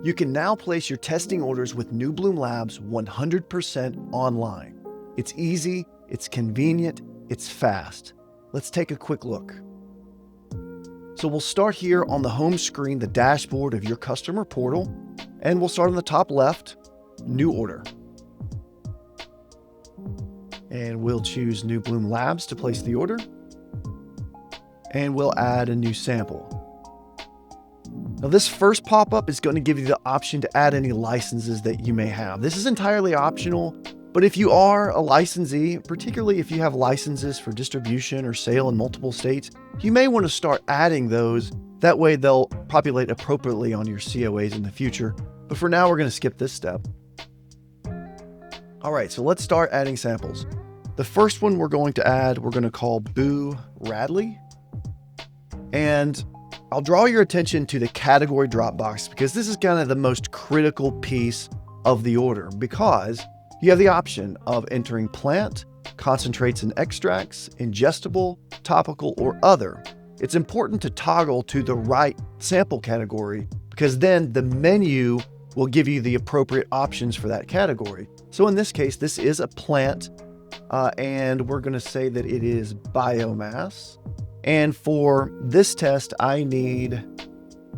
You can now place your testing orders with New Bloom Labs 100% online. It's easy, it's convenient, it's fast. Let's take a quick look. So we'll start here on the home screen, the dashboard of your customer portal, and we'll start on the top left, New Order. And we'll choose New Bloom Labs to place the order. And we'll add a new sample. Now this first pop-up is going to give you the option to add any licenses that you may have. This is entirely optional, but if you are a licensee, particularly if you have licenses for distribution or sale in multiple states, you may want to start adding those. That way they'll populate appropriately on your COAs in the future. But for now, we're going to skip this step. All right, so let's start adding samples. The first one we're going to add, we're going to call Boo Radley. And I'll draw your attention to the category drop box because this is kind of the most critical piece of the order, because you have the option of entering plant, concentrates and extracts, ingestible, topical, or other. It's important to toggle to the right sample category because then the menu will give you the appropriate options for that category. So in this case, this is a plant, and we're going to say that it is biomass. And for this test, I need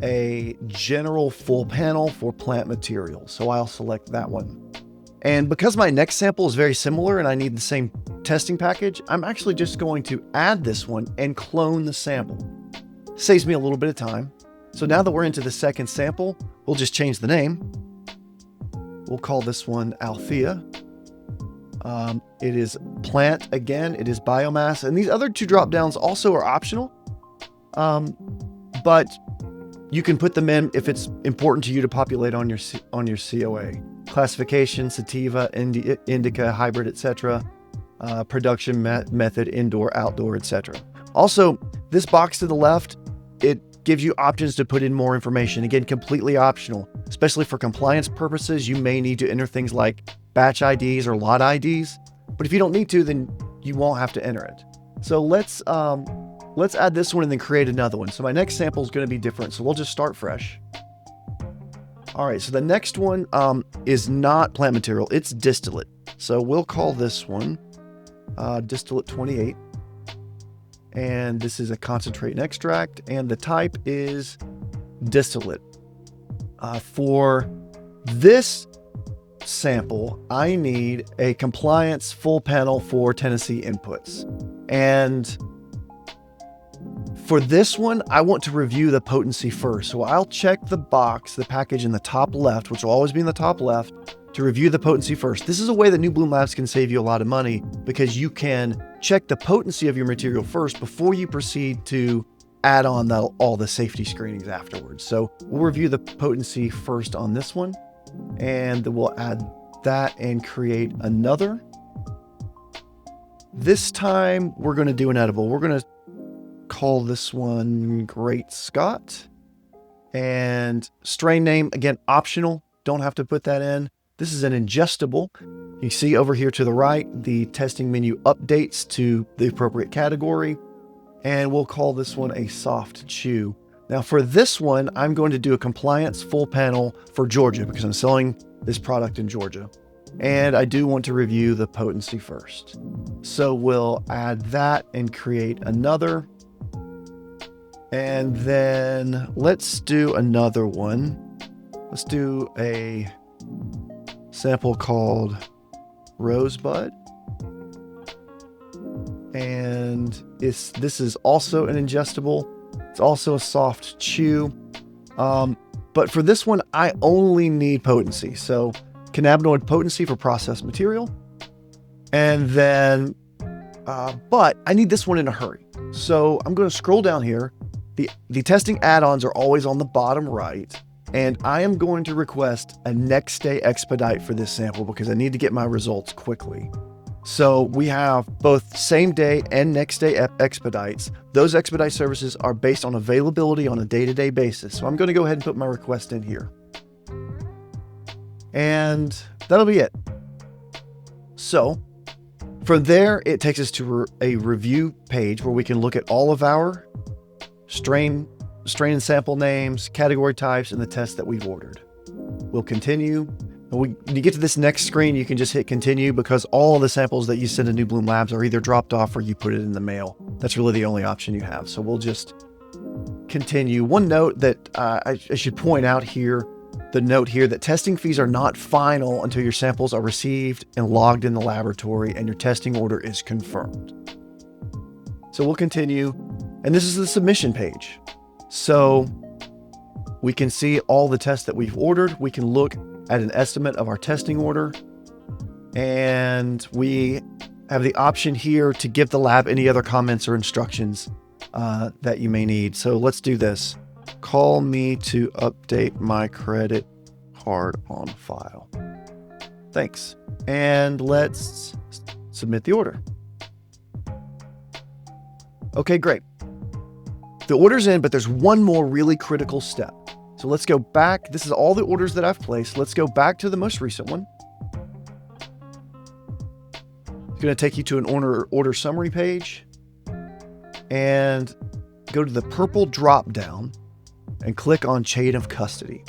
a general full panel for plant materials. So I'll select that one. And because my next sample is very similar and I need the same testing package, I'm actually just going to add this one and clone the sample. Saves me a little bit of time. So now that we're into the second sample, we'll just change the name. We'll call this one Althea. It is plant again, it is biomass, and these other two drop downs also are optional, but you can put them in if it's important to you to populate on your COA. Classification, sativa, indica, hybrid, etc. Production method, indoor, outdoor, etc. Also, this box to the left, it gives you options to put in more information. Again, completely optional, especially for compliance purposes. You may need to enter things like batch IDs or lot IDs, but if you don't need to, then you won't have to enter it. So let's add this one and then create another one. So my next sample is going to be different. So we'll just start fresh. All right. So the next one is not plant material. It's distillate. So we'll call this one distillate 28. And this is a concentrate and extract. And the type is distillate. For this sample, I need a compliance full panel for Tennessee inputs. And for this one, I want to review the potency first. So I'll check the box, the package in the top left, which will always be in the top left, to review the potency first. This is a way that New Bloom Labs can save you a lot of money because you can check the potency of your material first before you proceed to add on all the safety screenings afterwards. So we'll review the potency first on this one. And we'll add that and create another. This time we're going to do an edible. We're going to call this one Great Scott. And strain name, again, optional. Don't have to put that in. This is an ingestible. You see over here to the right, the testing menu updates to the appropriate category. And we'll call this one a soft chew. Now for this one, I'm going to do a compliance full panel for Georgia because I'm selling this product in Georgia. And I do want to review the potency first. So we'll add that and create another. And then let's do another one. Let's do a sample called Rosebud. And this is also an ingestible. It's also a soft chew. But for this one, I only need potency. So cannabinoid potency for processed material. And then, but I need this one in a hurry. So I'm going to scroll down here. The testing add-ons are always on the bottom right. And I am going to request a next day expedite for this sample because I need to get my results quickly. So we have both same day and next day expedites. Those expedite services are based on availability on a day-to-day basis. So I'm going to go ahead and put my request in here. And that'll be it. So from there, it takes us to a review page where we can look at all of our strain and sample names, category types, and the tests that we've ordered. We'll continue. And when you get to this next screen, you can just hit continue because all of the samples that you send to New Bloom Labs are either dropped off or you put it in the mail. That's really the only option you have. So we'll just continue. One note that I should point out here, the note here that testing fees are not final until your samples are received and logged in the laboratory and your testing order is confirmed. So we'll continue. And this is the submission page. So we can see all the tests that we've ordered. We can look at an estimate of our testing order. And we have the option here to give the lab any other comments or instructions that you may need. So let's do this. Call me to update my credit card on file. Thanks. And let's submit the order. Okay, great. The order's in, but there's one more really critical step. So let's go back. This is all the orders that I've placed. Let's go back to the most recent one. It's going to take you to an order summary page and go to the purple drop down and click on chain of custody.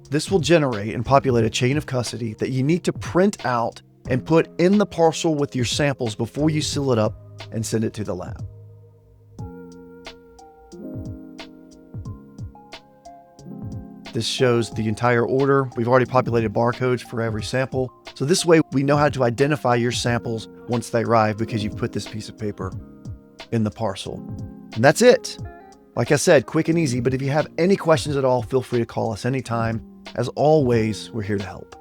This will generate and populate a chain of custody that you need to print out and put in the parcel with your samples before you seal it up and send it to the lab. This shows the entire order. We've already populated barcodes for every sample. So this way we know how to identify your samples once they arrive because you've put this piece of paper in the parcel. And that's it. Like I said, quick and easy, but if you have any questions at all, feel free to call us anytime. As always, we're here to help.